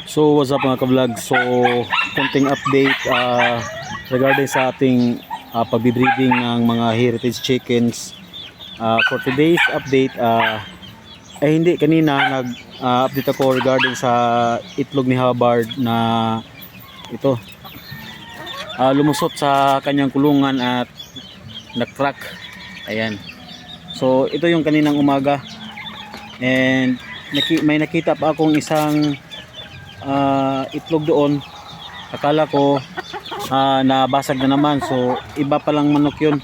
So what's up mga ka-vlog? So konting update regarding sa ating pagbe-breeding ng mga heritage chickens. For today's update hindi kanina nag-update ako regarding sa itlog ni Hubbard na ito lumusot sa kanyang kulungan at nag-crack. Ayan. So ito yung kaninang umaga and may nakita pa akong isang itlog doon. Akala ko nabasag na naman, so iba palang manok yun.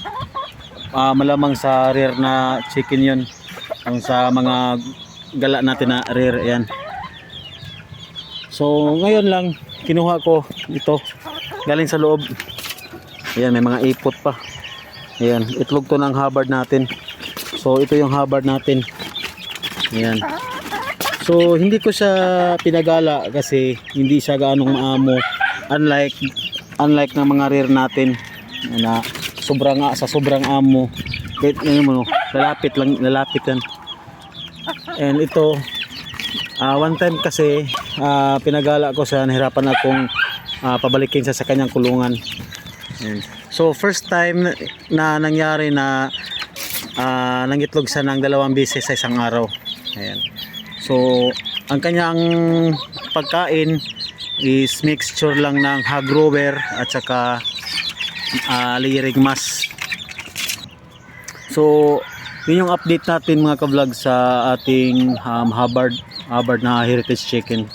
Malamang sa rare na chicken yun, yung sa mga gala natin na rare. Ayan. So ngayon lang kinuha ko ito galing sa loob. Ayan, may mga ipot pa. Ayan, itlog to ng Hubbard natin. So ito yung Hubbard natin. Ayan. So hindi ko siya pinagala kasi hindi siya gaanong maamo, unlike ng mga rare natin na sobrang amo. Kahit ano, lalapit yan. And ito one time kasi pinagala ko siya, nahirapan akong pabalikin siya sa kanyang kulungan. And so first time na nangyari na nangitlog siya ng 2 beses sa isang araw. Ayan. So ang kanyang pagkain is mixture lang ng hog rower at saka layering mass. So yun yung update natin mga ka-vlog sa ating Hubbard na heritage chicken.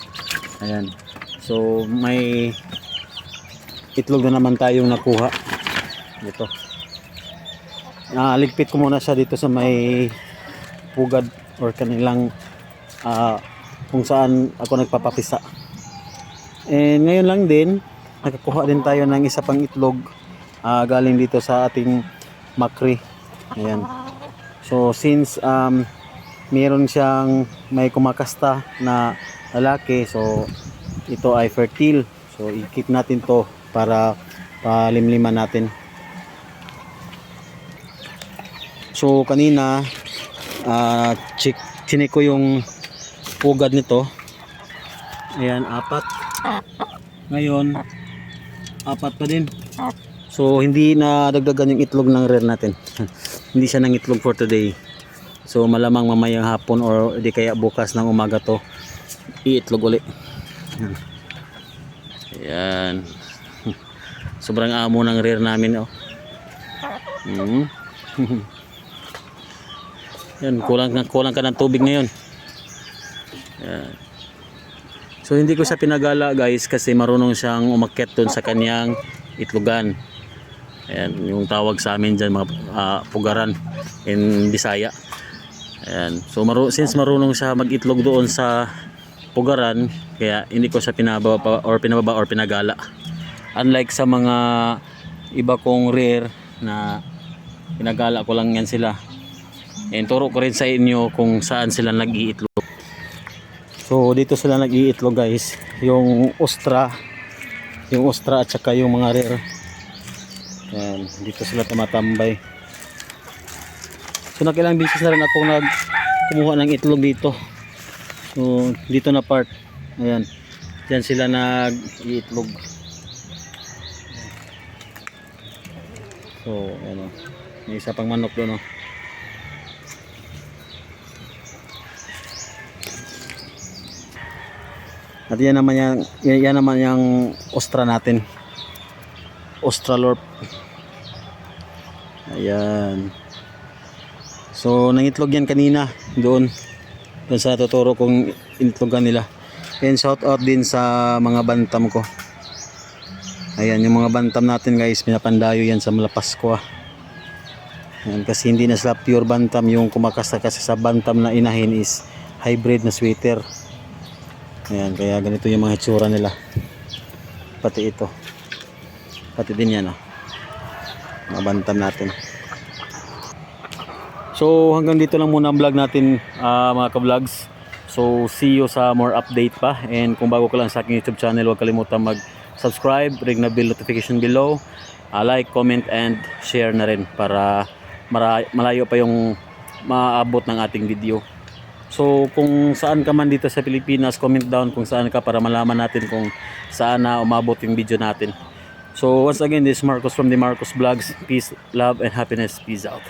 Ayan. So may itlog na naman tayong nakuha dito. Ligpit ko muna siya dito sa may pugad or kanilang kung saan ako nagpapapisa. And ngayon lang din nakakuha din tayo ng isa pang itlog galing dito sa ating makri. Ayan. So since meron siyang may kumakasta na lalaki, so ito ay fertile, so i-keep natin to para palimliman natin. So kanina chinik ko yung pugad nito. Ayan, 4. Ngayon 4 pa din. So hindi na dagdagan yung itlog ng rare natin. Hindi siya nang itlog for today. So malamang mamayang hapon or di kaya bukas ng umaga to iitlog uli. Ayan. Sobrang amo ng rare namin, oh. Yan, kulang ka ng tubig ngayon. Yan. So hindi ko siya pinagala guys kasi marunong siyang umakyat doon sa kanyang itlogan. Ayan, yung tawag sa amin dyan mga pugaran in Bisaya. Ayan. So since marunong siya mag-itlog doon sa pugaran, kaya hindi ko siya pinababa or pinagala. Unlike sa mga iba kong rare na pinagala ko lang yan sila. And turo ko rin sa inyo kung saan sila nag-iitlog. So dito sila nag-iitlog guys, yung ostra at saka yung mga rare. Yan, dito sila tumatambay. So nakilang beses na rin ako kumuha ng itlog dito. So dito na part. Ayan, dyan sila nag-iitlog. So ano, may isa pang manok doon, oh. At yan naman yung ostra natin. Australorp. Ayan. So nangitlog yan kanina doon sa tuturo kong initlogan nila. And shout out din sa mga bantam ko. Ayan, yung mga bantam natin guys, pinapandayo yan sa Malapaskwa. Ayan, kasi hindi na sila pure bantam. Yung kumakasta kasi sa bantam na inahin is hybrid na sweater. Ayan, kaya ganito yung mga hitsura nila. Pati ito. Pati din yan, oh. Mga bantam natin. So hanggang dito lang muna ang vlog natin mga ka-vlogs. So see you sa more update pa. And kung bago ka lang sa aking YouTube channel, huwag kalimutan mag-subscribe, ring na bell notification below, like, comment and share na rin para malayo pa yung maabot ng ating video. So kung saan ka man dito sa Pilipinas, comment down kung saan ka para malaman natin kung saan na umabot yung video natin. So once again, this is Marcos from the Marcos Vlogs. Peace, love, and happiness. Peace out.